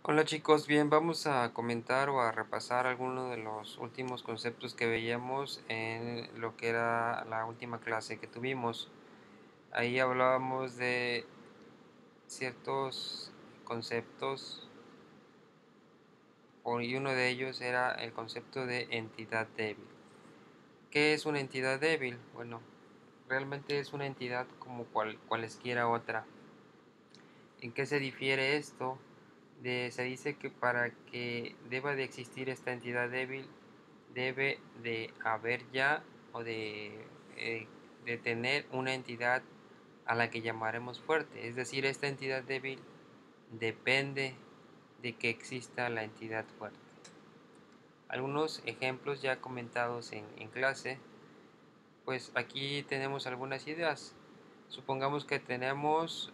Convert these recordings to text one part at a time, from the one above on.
Hola chicos, bien, vamos a comentar o a repasar algunos de los últimos conceptos que veíamos en lo que era la última clase que tuvimos. Ahí hablábamos de ciertos conceptos y uno de ellos era el concepto de entidad débil. ¿Qué es una entidad débil? Bueno, realmente es una entidad como cualesquiera otra. ¿En qué se difiere esto? Se dice que para que deba de existir esta entidad débil, debe de haber ya o de tener una entidad a la que llamaremos fuerte. Es decir, esta entidad débil depende de que exista la entidad fuerte. Algunos ejemplos ya comentados en clase, pues aquí tenemos algunas ideas. Supongamos que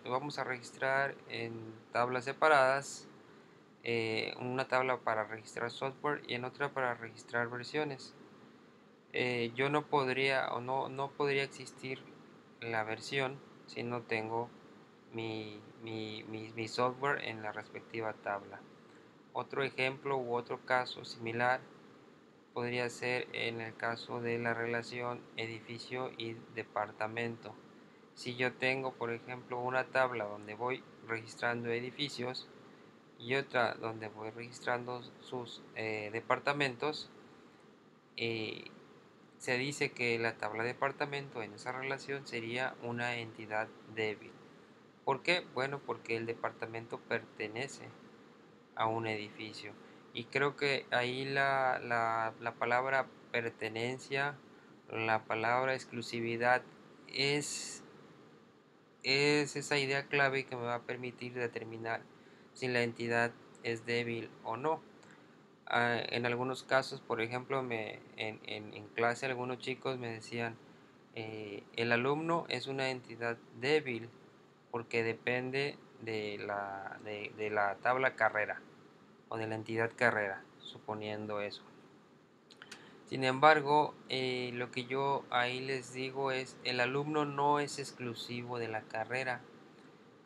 vamos a registrar en tablas separadas, una tabla para registrar software y en otra para registrar versiones. Yo no podría o no podría existir la versión si no tengo mi software en la respectiva tabla. Otro ejemplo u otro caso similar podría ser en el caso de la relación edificio y departamento. Si yo tengo, por ejemplo, una tabla donde voy registrando edificios y otra donde voy registrando sus departamentos, eh, se dice que la tabla departamento en esa relación sería una entidad débil. ¿Por qué? Bueno, porque el departamento pertenece a un edificio. Y creo que ahí la palabra pertenencia, la palabra exclusividad es, es esa idea clave que me va a permitir determinar si la entidad es débil o no. En algunos casos, por ejemplo, en clase algunos chicos me decían, el alumno es una entidad débil porque depende de la tabla carrera o de la entidad carrera, suponiendo eso. Sin embargo, lo que yo ahí les digo es, el alumno no es exclusivo de la carrera.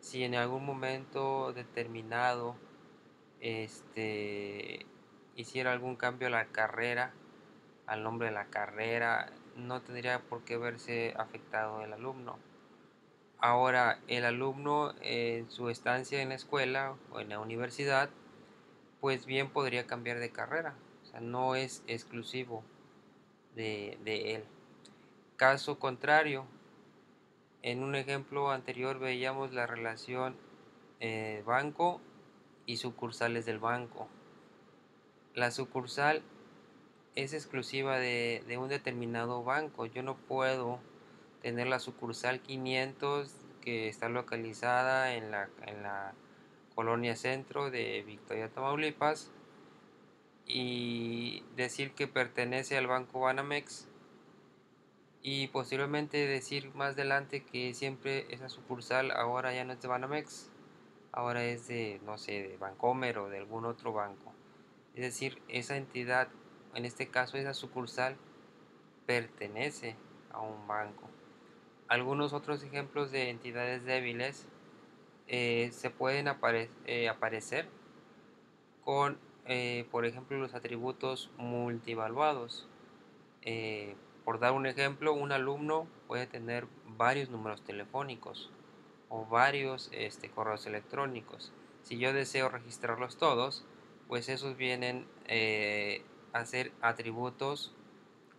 Si en algún momento determinado hiciera algún cambio a la carrera, al nombre de la carrera, no tendría por qué verse afectado el alumno. Ahora, el alumno en su estancia en la escuela o en la universidad, pues bien podría cambiar de carrera, o sea, no es exclusivo de él. Caso contrario, en un ejemplo anterior veíamos la relación banco y sucursales del banco. La sucursal es exclusiva de un determinado banco. Yo no puedo tener la sucursal 500 que está localizada en la colonia centro de Victoria, Tamaulipas, y decir que pertenece al banco Banamex y posteriormente decir más adelante que siempre esa sucursal ahora ya no es de Banamex, ahora es de, no sé, de Bancomer o de algún otro banco. Es decir, esa entidad, en este caso esa sucursal, pertenece a un banco. Algunos otros ejemplos de entidades débiles se pueden aparecer con, por ejemplo, los atributos multivaluados. Eh, por dar un ejemplo, un alumno puede tener varios números telefónicos o varios correos electrónicos. Si yo deseo registrarlos todos, pues esos vienen a ser atributos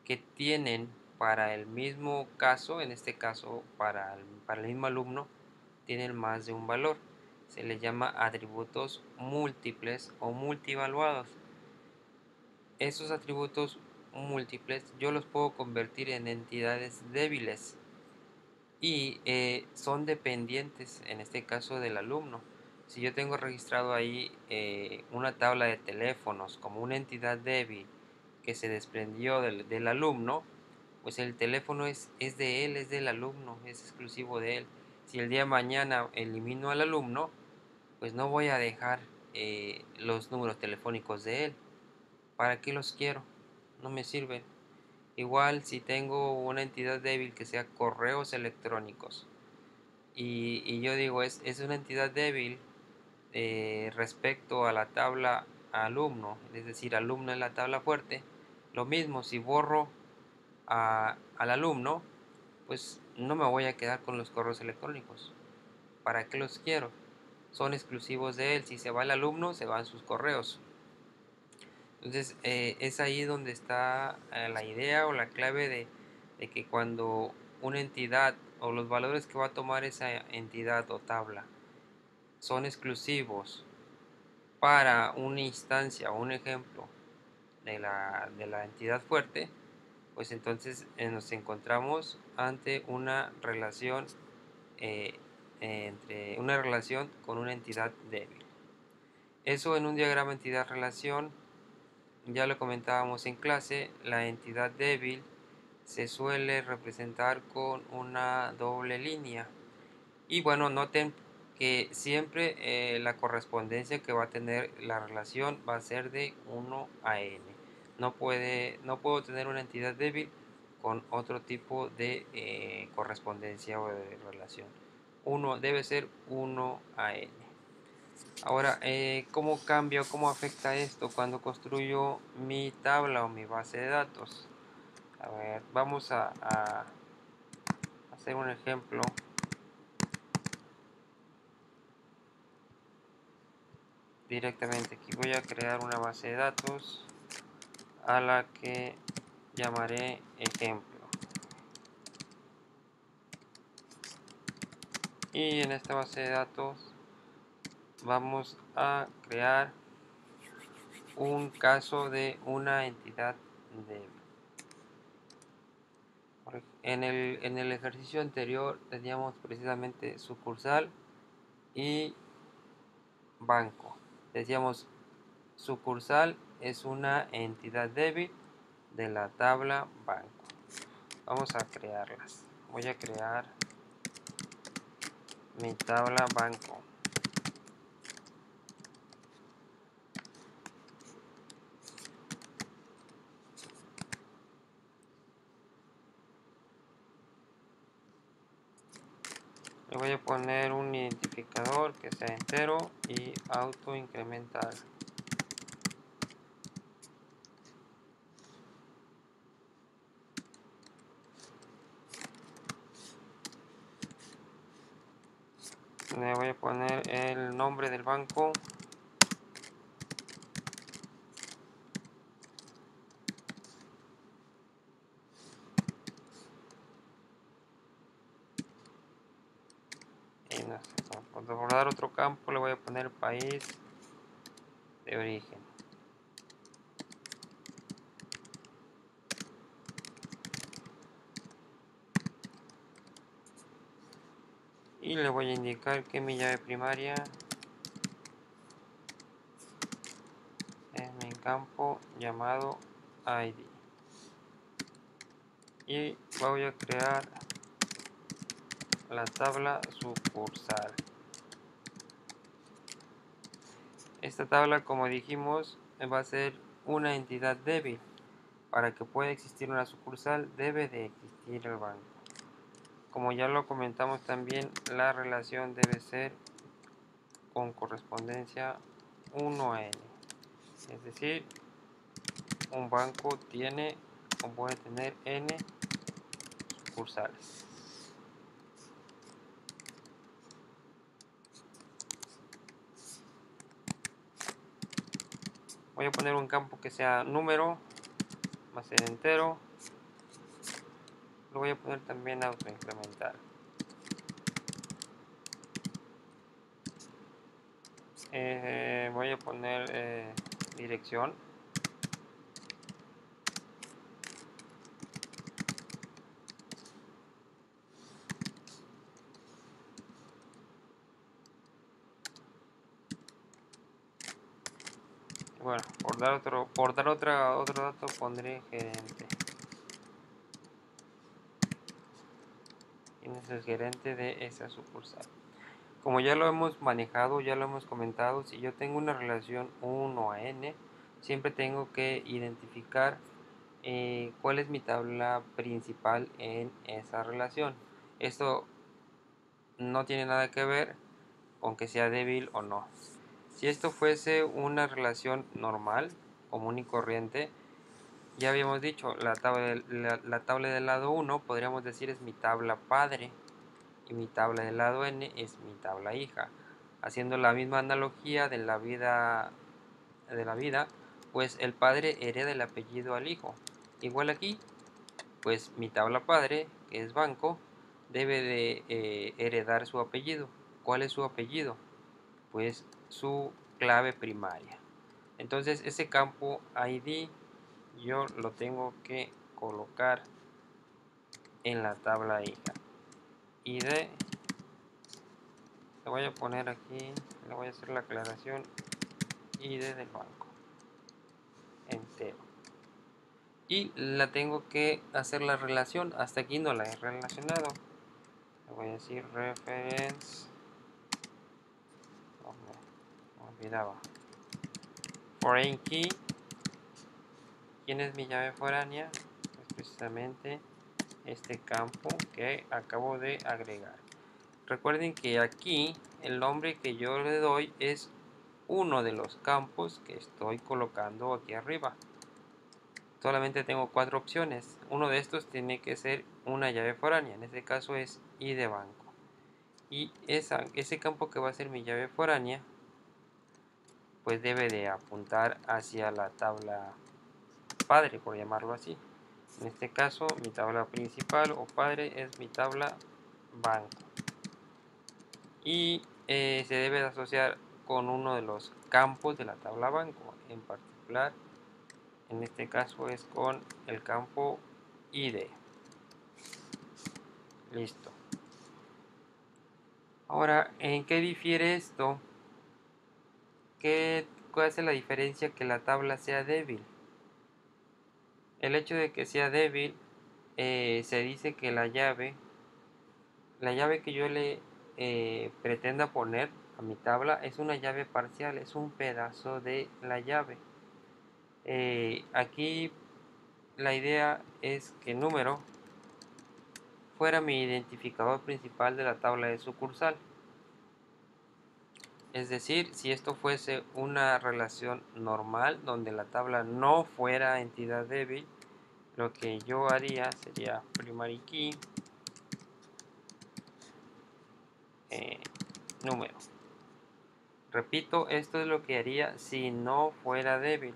que tienen para el mismo caso, en este caso para el mismo alumno, tienen más de un valor. Se les llama atributos múltiples o multivaluados. Esos atributos múltiples yo los puedo convertir en entidades débiles y son dependientes, en este caso del alumno. Si yo tengo registrado ahí una tabla de teléfonos como una entidad débil que se desprendió del alumno, pues el teléfono es de él, es del alumno, es exclusivo de él. Si el día de mañana elimino al alumno, pues no voy a dejar los números telefónicos de él. ¿Para qué los quiero? No me sirven. Igual si tengo una entidad débil que sea correos electrónicos y yo digo es una entidad débil respecto a la tabla alumno, es decir, alumno en la tabla fuerte. Lo mismo, si borro al alumno, pues no me voy a quedar con los correos electrónicos. ¿Para qué los quiero? Son exclusivos de él. Si se va el alumno, se van sus correos. Entonces, es ahí donde está la idea o la clave de que cuando una entidad o los valores que va a tomar esa entidad o tabla son exclusivos para una instancia o un ejemplo de la entidad fuerte, pues entonces nos encontramos ante una relación eh, entre una relación con una entidad débil. Eso en un diagrama entidad-relación, ya lo comentábamos en clase, la entidad débil se suele representar con una doble línea. Y bueno, noten que siempre la correspondencia que va a tener la relación va a ser de 1 a n. No puedo tener una entidad débil con otro tipo de correspondencia o de relación. Debe ser 1 a n. Ahora, ¿cómo cambia o cómo afecta esto cuando construyo mi tabla o mi base de datos? A ver, vamos a hacer un ejemplo. Directamente aquí voy a crear una base de datos a la que llamaré ejemplo, y en esta base de datos vamos a crear un caso de una entidad débil. En el ejercicio anterior teníamos precisamente sucursal y banco. Decíamos, sucursal es una entidad débil de la tabla banco. Vamos a crearlas. Voy a crear mi tabla banco. Le voy a poner un identificador que sea entero y auto incremental. Le voy a poner el nombre del banco. Y no sé, por dar otro campo le voy a poner país de origen. Y le voy a indicar que mi llave primaria es mi campo llamado ID. Y voy a crear la tabla sucursal. Esta tabla, como dijimos, va a ser una entidad débil. Para que pueda existir una sucursal debe de existir el banco. Como ya lo comentamos también, la relación debe ser con correspondencia 1 a n. Es decir, un banco tiene o puede tener n sucursales. Voy a poner un campo que sea número, va a ser entero. Lo voy a poner también autoincremental. Voy a poner dirección. Bueno, por dar otro dato pondré gerente. ¿Quién es el gerente de esa sucursal? Como ya lo hemos manejado, ya lo hemos comentado, si yo tengo una relación 1 a n, siempre tengo que identificar cuál es mi tabla principal en esa relación. Esto no tiene nada que ver con que sea débil o no. Si esto fuese una relación normal, común y corriente, ya habíamos dicho, la tabla del lado 1 podríamos decir es mi tabla padre y mi tabla del lado n es mi tabla hija. Haciendo la misma analogía de la vida, pues el padre hereda el apellido al hijo. Igual aquí, pues mi tabla padre, que es banco, debe de heredar su apellido. ¿Cuál es su apellido? Pues su clave primaria. Entonces ese campo ID yo lo tengo que colocar en la tabla hija. ID, le voy a poner aquí, le voy a hacer la aclaración, ID del banco entero. Y la tengo que hacer la relación, hasta aquí no la he relacionado. Le voy a decir reference, me olvidaba, foreign key. ¿Quién es mi llave foránea? Pues precisamente este campo que acabo de agregar. Recuerden que aquí el nombre que yo le doy es uno de los campos que estoy colocando aquí arriba. Solamente tengo 4 opciones. Uno de estos tiene que ser una llave foránea. En este caso es ID banco. Y ese campo que va a ser mi llave foránea, pues debe de apuntar hacia la tabla padre, por llamarlo así. En este caso, mi tabla principal o padre es mi tabla banco. Y se debe de asociar con uno de los campos de la tabla banco. En particular, en este caso es con el campo ID. Listo. Ahora, ¿en qué difiere esto? ¿Cuál es la diferencia que la tabla sea débil? El hecho de que sea débil, se dice que la llave que yo le pretenda poner a mi tabla es una llave parcial, es un pedazo de la llave. Aquí la idea es que el número fuera mi identificador principal de la tabla de sucursal. Es decir, si esto fuese una relación normal donde la tabla no fuera entidad débil, lo que yo haría sería primary key número. Repito, esto es lo que haría si no fuera débil.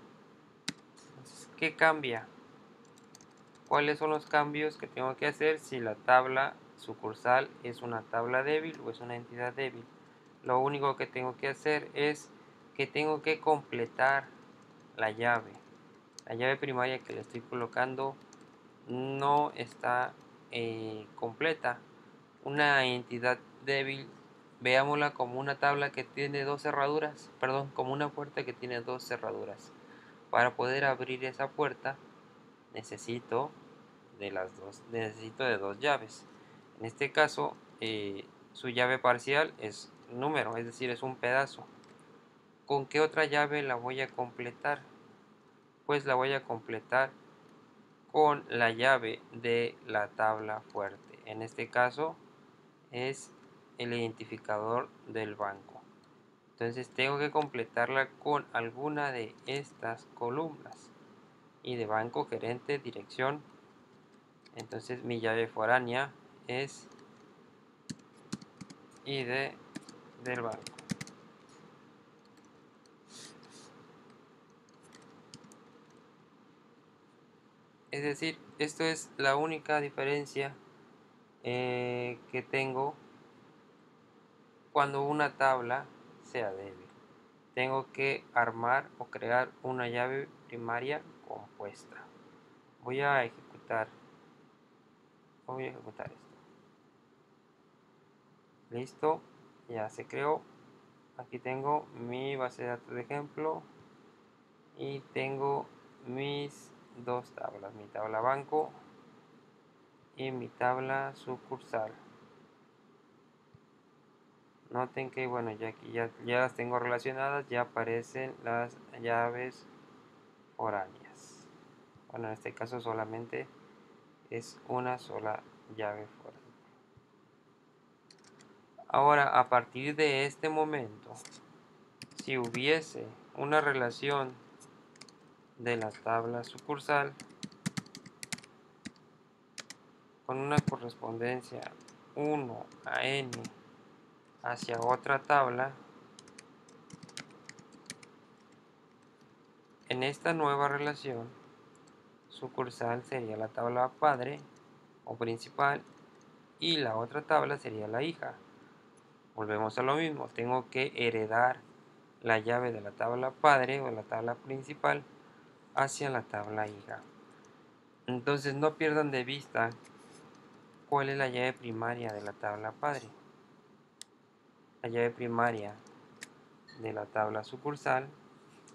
Entonces, ¿qué cambia? ¿Cuáles son los cambios que tengo que hacer si la tabla sucursal es una tabla débil o es una entidad débil? Lo único que tengo que hacer es que tengo que completar la llave. La llave primaria que le estoy colocando no está completa. Una entidad débil, veámosla como una tabla que tiene dos cerraduras, perdón, como una puerta que tiene dos cerraduras. Para poder abrir esa puerta necesito de dos llaves. En este caso, su llave parcial es número, es decir, es un pedazo. ¿Con qué otra llave la voy a completar? Pues la voy a completar con la llave de la tabla fuerte. En este caso es el identificador del banco. Entonces tengo que completarla con alguna de estas columnas. Y de banco, gerente, dirección. Entonces mi llave foránea es ID del banco. Es decir, esto es la única diferencia que tengo cuando una tabla sea débil. Tengo que armar o crear una llave primaria compuesta. Voy a ejecutar esto. Listo, ya se creó. Aquí tengo mi base de datos de ejemplo y tengo mis dos tablas, mi tabla banco y mi tabla sucursal. Noten que bueno, ya aquí ya las tengo relacionadas, ya aparecen las llaves foráneas. Bueno, en este caso solamente es una sola llave foránea. Ahora, a partir de este momento, si hubiese una relación de la tabla sucursal con una correspondencia 1 a n hacia otra tabla, en esta nueva relación sucursal sería la tabla padre o principal y la otra tabla sería la hija. Volvemos a lo mismo, tengo que heredar la llave de la tabla padre o la tabla principal hacia la tabla hija. Entonces no pierdan de vista cuál es la llave primaria de la tabla padre. La llave primaria de la tabla sucursal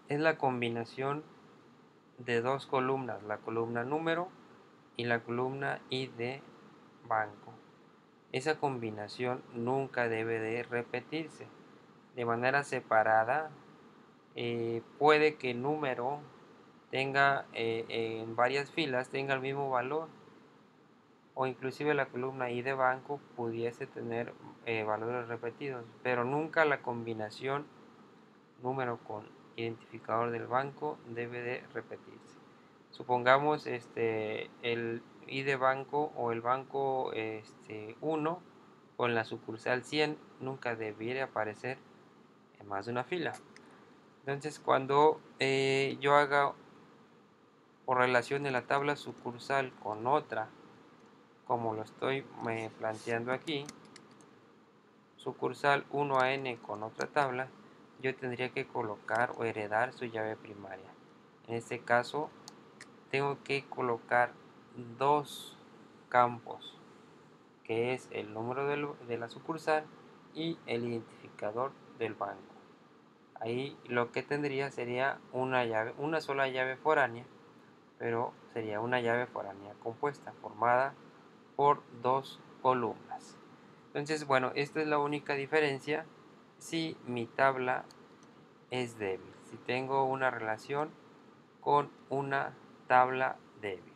es la combinación de dos columnas, la columna número y la columna ID banco. Esa combinación nunca debe de repetirse. De manera separada, puede que el número tenga en varias filas tenga el mismo valor, o inclusive la columna I de banco pudiese tener valores repetidos, pero nunca la combinación número con identificador del banco debe de repetirse. Supongamos el I de banco o el banco 1 con la sucursal 100 nunca debiera aparecer en más de una fila. Entonces cuando yo haga por relación de la tabla sucursal con otra, como lo estoy planteando aquí, sucursal 1 a n con otra tabla, yo tendría que colocar o heredar su llave primaria. En este caso, tengo que colocar dos campos, que es el número de la sucursal y el identificador del banco. Ahí lo que tendría sería una sola llave foránea, pero sería una llave foránea compuesta, formada por dos columnas. Entonces, bueno, esta es la única diferencia si mi tabla es débil, si tengo una relación con una tabla débil.